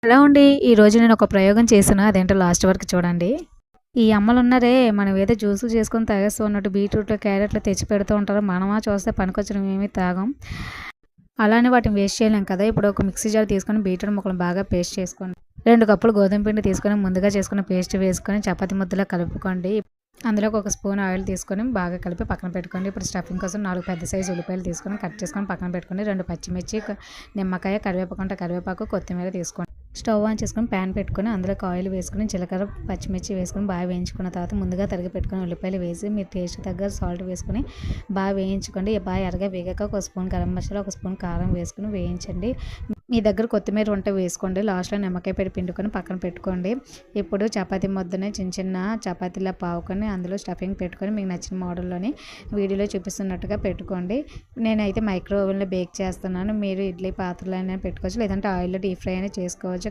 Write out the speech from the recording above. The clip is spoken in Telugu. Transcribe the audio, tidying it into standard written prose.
హలో అండి. ఈరోజు నేను ఒక ప్రయోగం చేశాను. అదేంటో లాస్ట్ వరకు చూడండి. ఈ అమ్మలున్నారే, మనం ఏదో జ్యూసులు చేసుకొని తాగేస్తూ ఉన్నట్టు బీట్రూట్లు, క్యారెట్లు తెచ్చి పెడుతూ ఉంటారు. మనమా చూస్తే పనికొచ్చినవి ఏమీ తాగం. అలానే వాటిని వేస్ట్ చేయలేం కదా! ఇప్పుడు ఒక మిక్సీ జార్ తీసుకొని బీట్రూట్ ముక్కలను బాగా పేస్ట్ చేసుకోండి. 2 కప్పులు గోధుమ పిండి తీసుకొని ముందుగా చేసుకున్న పేస్ట్ వేసుకొని చపాతీ ముద్దలా కలుపుకోండి. అందులోకి ఒక స్పూన్ ఆయిల్ తీసుకొని బాగా కలిపి పక్కన పెట్టుకోండి. ఇప్పుడు స్టఫింగ్ కోసం 4 పెద్ద సైజు ఉల్లిపాయలు తీసుకొని కట్ చేసుకొని పక్కన పెట్టుకోండి. 2 పచ్చిమిర్చి, నిమ్మకాయ, కరివేపాకు ఉంటే కరివేపాకు, కొత్తిమీర తీసుకోండి. స్టవ్ ఆన్ చేసుకొని ప్యాన్ పెట్టుకొని అందులోకి ఆయిల్ వేసుకొని జీలకర్ర, పచ్చిమిర్చి వేసుకొని బాగా వేయించుకున్న తర్వాత ముందుగా తరిగి పెట్టుకొని ఉల్లిపాయలు వేసి మీరు టేస్ట్ తగ్గ సాల్ట్ వేసుకొని బాగా వేయించుకోండి. బాగా ఎర్రగా వేగాక ఒక స్పూన్ గరం మసాలా, ఒక స్పూన్ కారం వేసుకొని వేయించండి. మీ దగ్గర కొత్తిమీర ఉంటే వేసుకోండి. లాస్ట్లో నిమ్మకాయ పిండుకొని పక్కన పెట్టుకోండి. ఇప్పుడు చపాతీ ముద్దని చిన్న చిన్న చపాతీలా పావుకొని అందులో స్టఫింగ్ పెట్టుకొని మీకు నచ్చిన మోడల్లోని వీడియోలో చూపిస్తున్నట్టుగా పెట్టుకోండి. నేనైతే మైక్రో ఓవెన్లో బేక్ చేస్తున్నాను. మీరు ఇడ్లీ పాత్రలో అయినా పెట్టుకోవచ్చు, లేదంటే ఆయిల్లో డీప్ ఫ్రై అయినా చేసుకోవచ్చు.